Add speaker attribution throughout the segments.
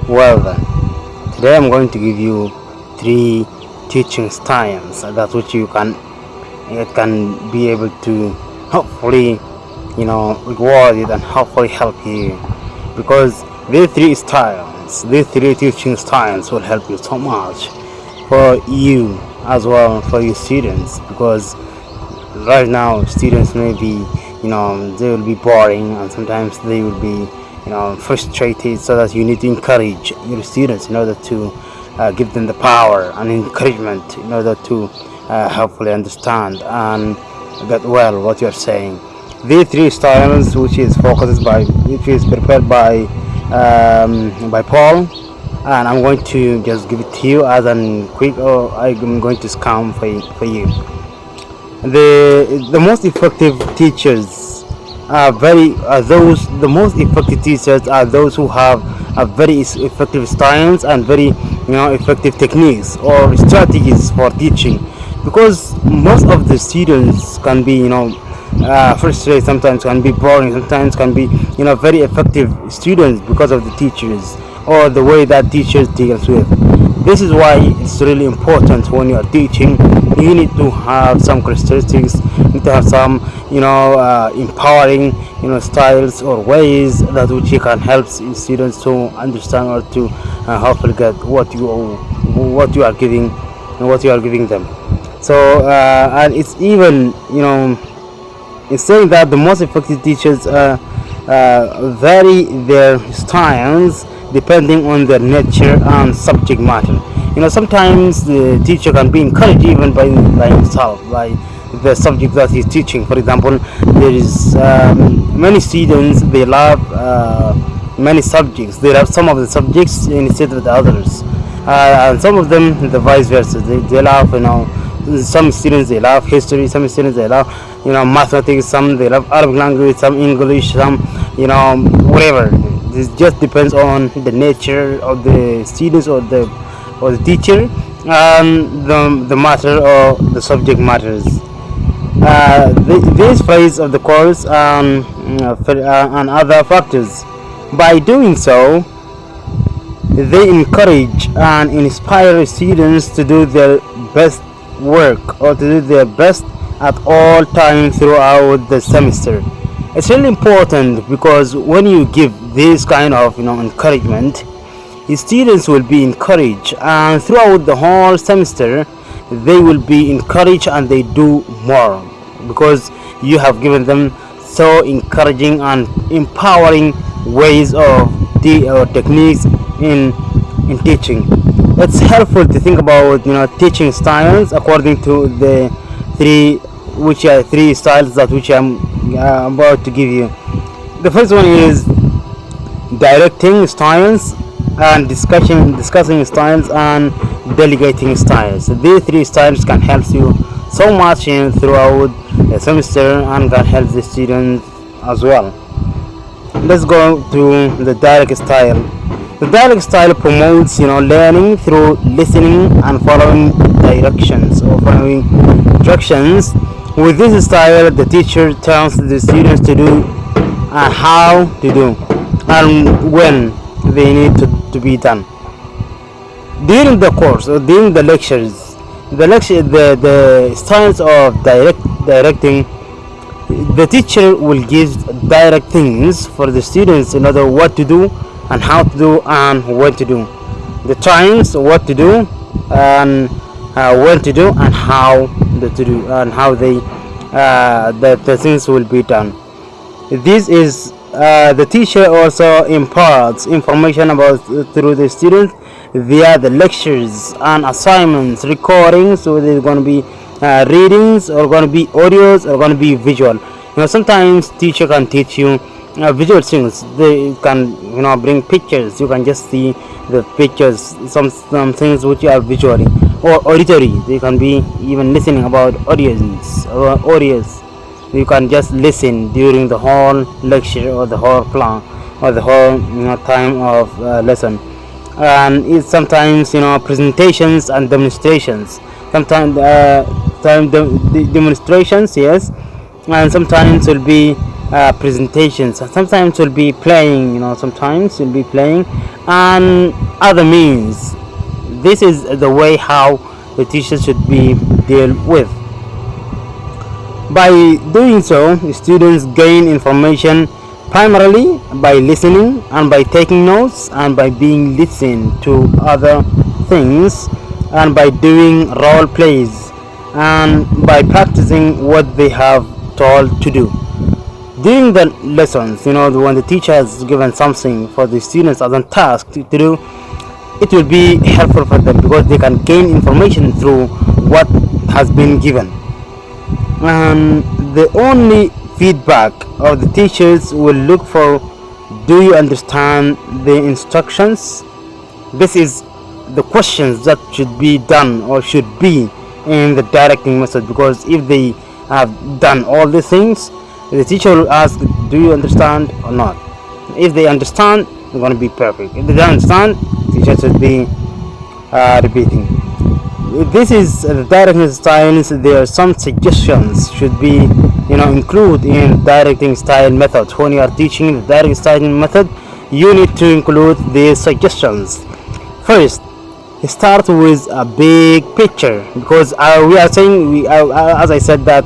Speaker 1: Well then, today I'm going to give you three teaching styles that which it can be able to hopefully reward it and hopefully help you, because these three teaching styles will help you so much for you as well for your students, because right now students may be they will be boring and sometimes they will be frustrated, so that you need to encourage your students in order to give them the power and encouragement in order to hopefully understand and get well what you're saying. These three styles, which is prepared by Paul, and I'm going to just give it to you as an quick, or I'm going to scan for you. The most effective teachers the most effective teachers are those who have a very effective styles and very effective techniques or strategies for teaching, because most of the students can be frustrated, sometimes can be boring, sometimes can be very effective students because of the teachers or the way that teachers deals with. This is why it's really important when you are teaching. You need to have some characteristics. You need to have some, empowering, styles or ways that which you can help students to understand or to hopefully get what you are giving and what you are giving them. So and it's even it's saying that the most effective teachers vary their styles depending on their nature and subject matter. Sometimes the teacher can be encouraged even by himself, by the subject that he's teaching. For example, there is many students, they love many subjects. They love some of the subjects instead of the others, and some of them the vice versa. They love some students they love history, some students they love mathematics, some they love Arabic language, some English, some whatever. This just depends on the nature of the students or the teacher, and the matter or the subject matters. This phase of the course and other factors. By doing so, they encourage and inspire students to do their best work or to do their best at all times throughout the semester. It's really important, because when you give this kind of encouragement, the students will be encouraged, and throughout the whole semester they will be encouraged and they do more, because you have given them so encouraging and empowering ways of or techniques in teaching. It's helpful to think about teaching styles according to the three styles that which I'm about to give you. The first one is directing styles, and discussing styles, and delegating styles. So these three styles can help you so much throughout the semester and can help the students as well. Let's go to the direct style. The direct style promotes learning through listening and following instructions. With this style, the teacher tells the students to do and how to do and when they need to be done. During the course or during the lectures, the styles of directing, the teacher will give direct things for the students in order what to do and how to do and when to do, the times what to do and when to do and how to do and how the things will be done. This is the teacher also imparts information about through the students via the lectures and assignments, recordings. So there's going to be readings, or going to be audios, or going to be visual. Sometimes teacher can teach you visual things. They can bring pictures. You can just see the pictures. Some things which are visually or auditory. They can be even listening about audios. You can just listen during the whole lecture or the whole plan or the whole time of lesson. And it's sometimes presentations and demonstrations. Sometimes demonstrations, yes, and sometimes will be presentations, and sometimes we'll be playing, sometimes we'll be playing and other means. This is the way how the teacher should be dealt with. By doing so, students gain information primarily by listening and by taking notes and by being listened to other things and by doing role plays and by practicing what they have told to do. During the lessons, when the teacher has given something for the students as a task to do, it will be helpful for them because they can gain information through what has been given. And the only feedback of the teachers will look for, do you understand the instructions? This is the questions that should be done or should be in the directing method, because if they have done all the things, the teacher will ask, do you understand or not? If they understand, they're going to be perfect. If they don't understand, the teacher should be repeating. This is the directing styles. There are some suggestions should be include in directing style method. When you are teaching the directing style method, you need to include these suggestions. First, start with a big picture, because we are saying, as I said, that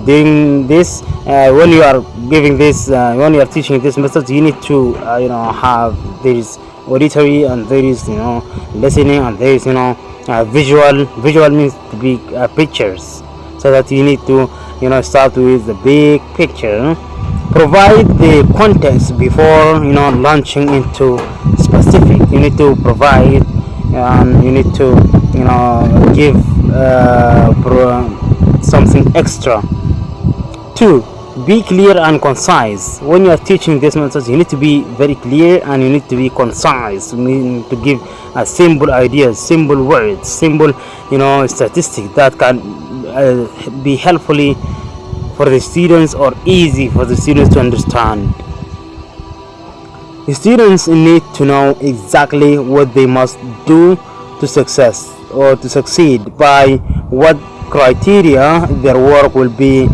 Speaker 1: doing this, when you are giving this, when you are teaching this method, you need to have, there is auditory and there is listening and there is visual means to be pictures, so that you need to start with the big picture. Provide the context before launching into specific. You need to provide and you need to give something extra. 2, be clear and concise. When you are teaching this method, you need to be very clear and you need to be concise. You need to give simple ideas, simple words, simple statistics that can be helpfully for the students or easy for the students to understand. The students need to know exactly what they must do to success or to succeed, by what criteria their work will be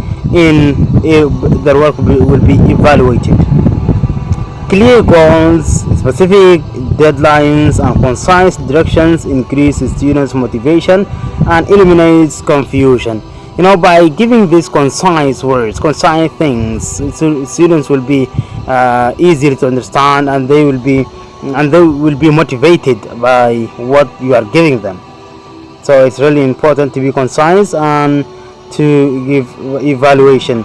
Speaker 1: evaluated. Clear goals, specific deadlines, and concise directions increase students' motivation and eliminates confusion. By giving these concise words, concise things, students will be easier to understand, and they will be motivated by what you are giving them. So it's really important to be concise and to give evaluation.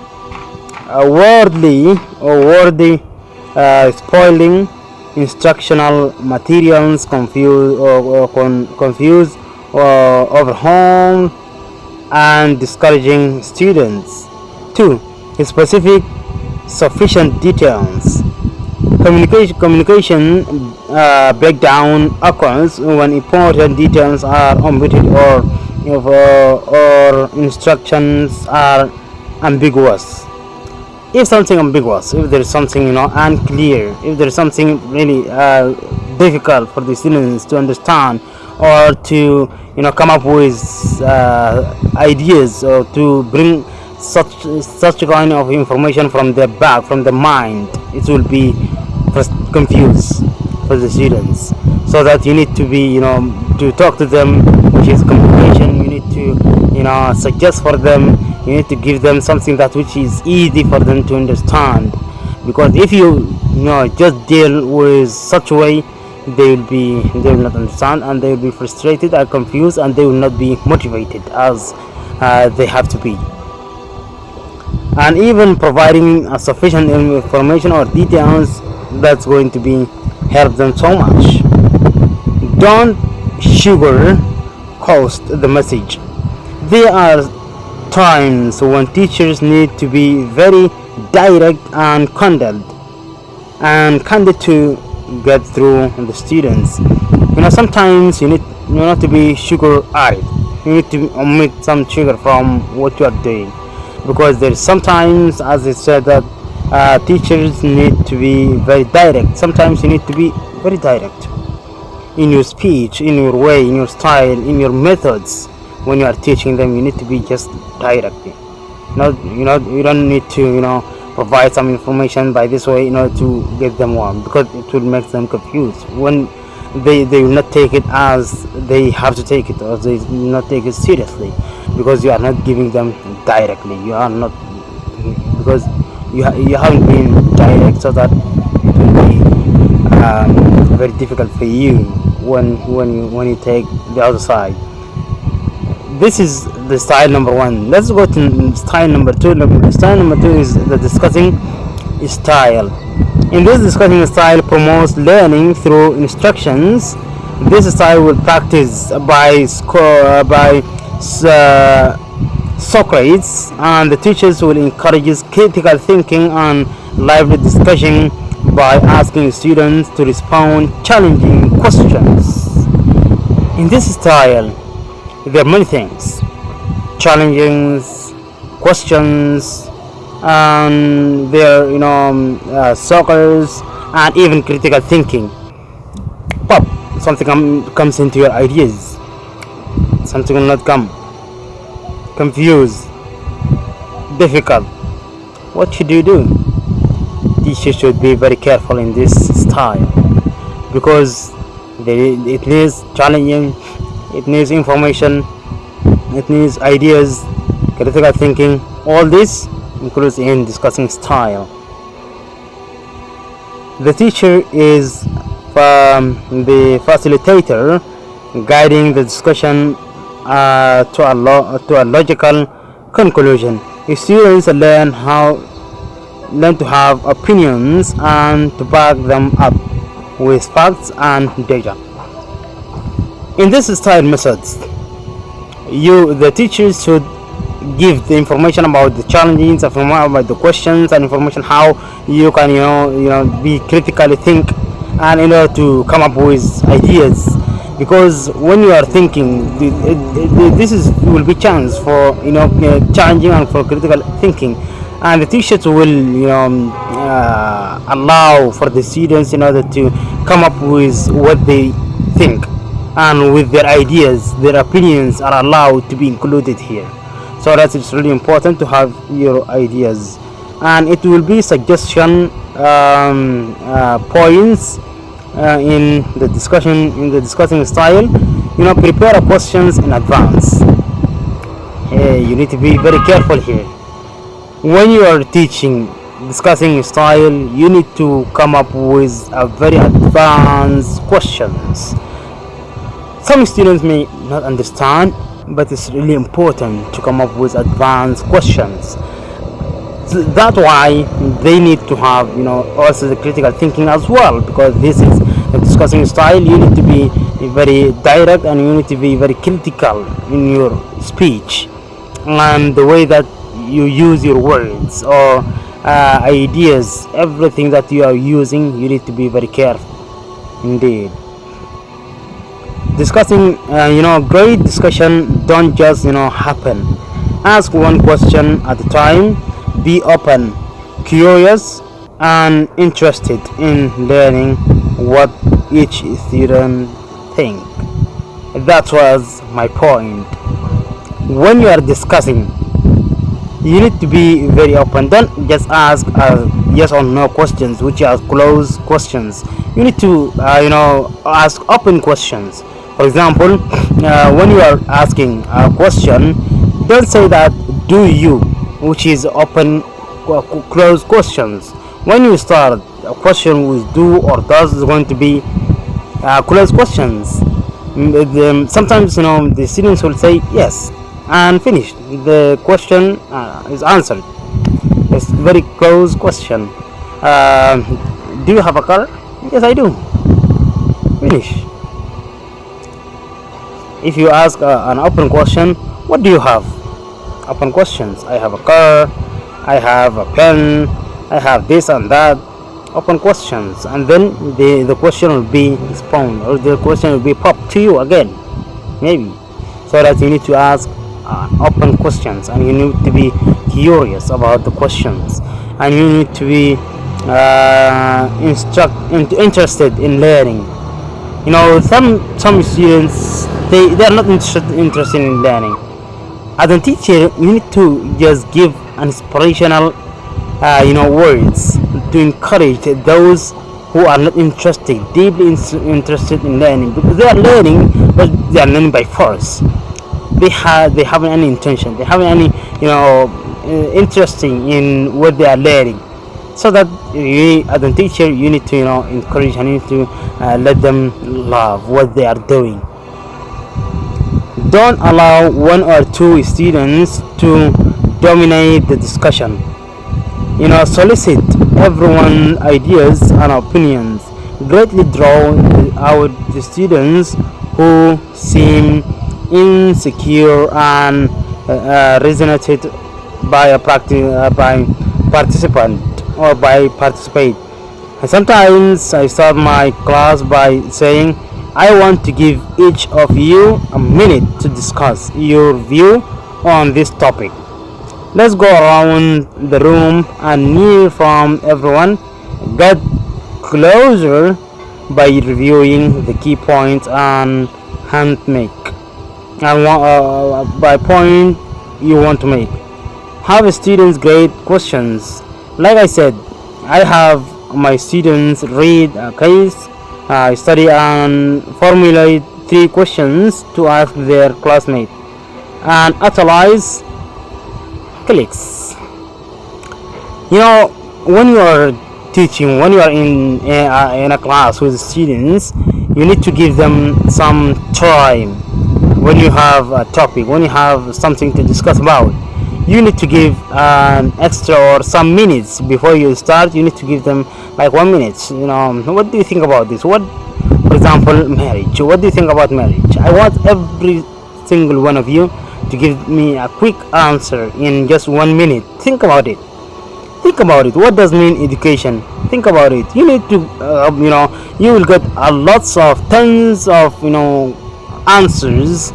Speaker 1: Wordy spoiling instructional materials, confuse or overwhelm and discouraging students. 2, specific sufficient details. Communication breakdown occurs when important details are omitted or instructions are ambiguous. If something ambiguous, if there is something unclear, if there is something really difficult for the students to understand or to come up with ideas or to bring such kind of information from their back, from the mind, it will be confused for the students. So that you need to be to talk to them, which is communication. You need to suggest for them. You need to give them something that which is easy for them to understand, because if you just deal with such a way, they will not understand and they will be frustrated and confused and they will not be motivated as they have to be. And even providing sufficient information or details, that's going to be help them so much. Don't sugar coat the message. There are times when teachers need to be very direct and candid to get through the students. Sometimes you need not to be sugar added. You need to omit some sugar from what you are doing, because there's sometimes, as I said, that teachers need to be very direct. Sometimes you need to be very direct in your speech, in your way, in your style, in your methods. When you are teaching them, you need to be just direct. You don't need to provide some information by this way in order to get them warm, because it will make them confused when they will not take it as they have to take it, or they will not take it seriously, because you are not giving them directly. You are not, because you haven't been direct, so that it will be very difficult for you when you take the other side. This is the style number one. Let's go to style number two. Style number two is the discussing style. In this discussing style promotes learning through instructions. This style will practice by Socrates, and the teachers will encourage critical thinking and lively discussion by asking students to respond challenging questions. In this style, there are many things: challenging questions, and there circles, and even critical thinking. Pop, something comes into your ideas, something will not come. Confused, difficult. What should you do? Teachers should be very careful in this style, because it needs challenging, it needs information, it needs ideas, critical thinking. All this includes in discussing style. The teacher is the facilitator, guiding the discussion to a logical conclusion. Students learn to have opinions and to back them up with facts and data. In this style methods, the teachers should give the information about the challenges, information about the questions, and information how you can be critically think, and in order to come up with ideas. Because when you are thinking, this will be chance for challenging and for critical thinking, and the teachers will allow for the students in order to come up with what they think, and with their ideas, their opinions are allowed to be included here. So that it's really important to have your ideas, and it will be suggestion points in the discussing style. Prepare questions in advance. You need to be very careful here. When you are teaching discussing style, you need to come up with a very advanced questions. Some students may not understand, but it's really important to come up with advanced questions. So that's why they need to have also the critical thinking as well, because this is a discussing style. You need to be very direct, and you need to be very critical in your speech, and the way that you use your words or ideas, everything that you are using, you need to be very careful indeed. Discussing great discussion don't just happen. Ask one question at a time. Be open, curious, and interested in learning what each student think. That was my point. When you are discussing, you need to be very open. Don't just ask yes or no questions, which are closed questions. You need to ask open questions. For example, when you are asking a question, don't say that do you, which is open closed questions. When you start a question with do or does, is going to be closed questions. Sometimes the students will say yes and finish. The question is answered. It's very close question. Do you have a car? Yes, I do. Finish. If you ask an open question, what do you have? Open questions. I have a car, I have a pen, I have this and that. Open questions, and then the question will be spawned, or the question will be popped to you again, maybe. So that you need to ask open questions, and you need to be curious about the questions, and you need to be interested in learning. Some students they are not interested in learning. As a teacher, you need to just give an inspirational words to encourage those who are not deeply interested in learning, because they are learning, but they are learning by force. They haven't any intention, they haven't any interesting in what they are learning. So that you, as a teacher, you need to encourage and you need to let them love what they are doing. Don't allow one or two students to dominate the discussion. Solicit everyone's ideas and opinions. Greatly draw out the students who seem insecure and resonated by by participant or by participate. And sometimes I start my class by saying, I want to give each of you a minute to discuss your view on this topic. Let's go around the room and hear from everyone. Get closer by reviewing the key points and hand make and by point you want to make. Have students grade questions. Like I said, I have my students read a case study and formulate 3 questions to ask their classmate and utilize clicks. When you are teaching, when you are in a class with students, you need to give them some time. When you have a topic, when you have something to discuss about, you need to give an extra or some minutes before you start. You need to give them like 1 minute. What do you think about this? For example, marriage. What do you think about marriage? I want every single one of you to give me a quick answer in just 1 minute. Think about it. What does mean education? Think about it. You need to you will get a lots of tons of answers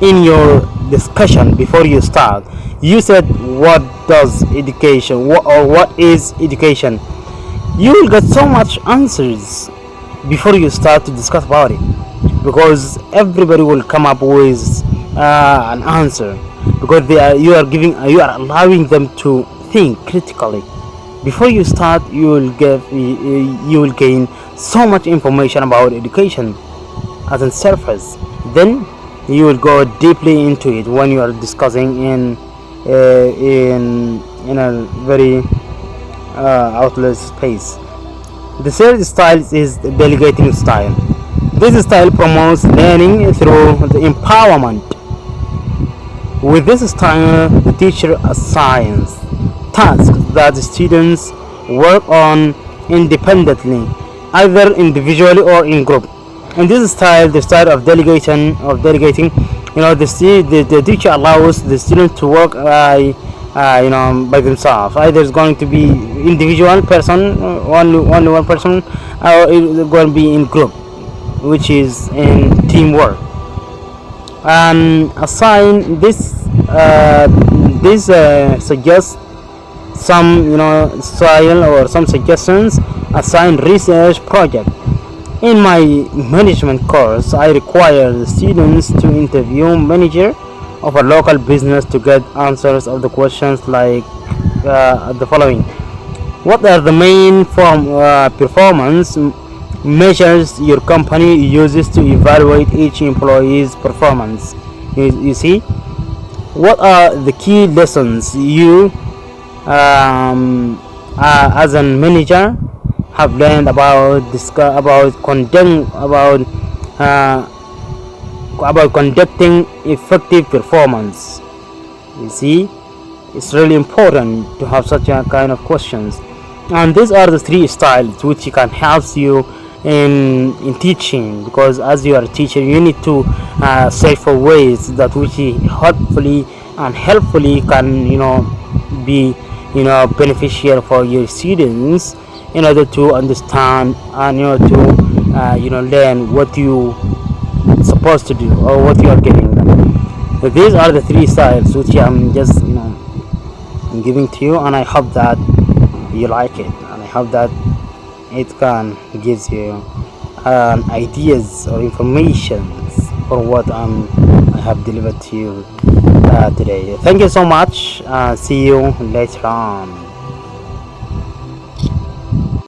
Speaker 1: in your discussion before you start. You said, what does education, what is education? You will get so much answers before you start to discuss about it, because everybody will come up with an answer, because you are allowing them to think critically. Before you start, you will gain so much information about education as a surface. Then you will go deeply into it when you are discussing in a very outlet space. The third style is the delegating style. This style promotes learning through the empowerment. With this style, the teacher assigns tasks that the students work on independently, either individually or in group. In this style, the style of delegating, the teacher allows the students to work by themselves. Either it's going to be individual person, only one person, or it's going to be in group, which is in teamwork. And assign this suggests some style or some suggestions. Assign research project. In my management course, I require the students to interview manager of a local business to get answers of the questions like the following: what are the main performance measures your company uses to evaluate each employee's performance? You see, what are the key lessons you as a manager have learned about conducting effective performance? You see, it's really important to have such a kind of questions. And these are the 3 styles which can help you in teaching, because as you are a teacher, you need to search for ways that which hopefully and helpfully can be beneficial for your students, in order to understand and to learn what you supposed to do or what you are giving them. So these are the 3 styles which I'm just giving to you, and I hope that you like it, and I hope that it can give you ideas or information for what I have delivered to you today. Thank you so much. See you later on.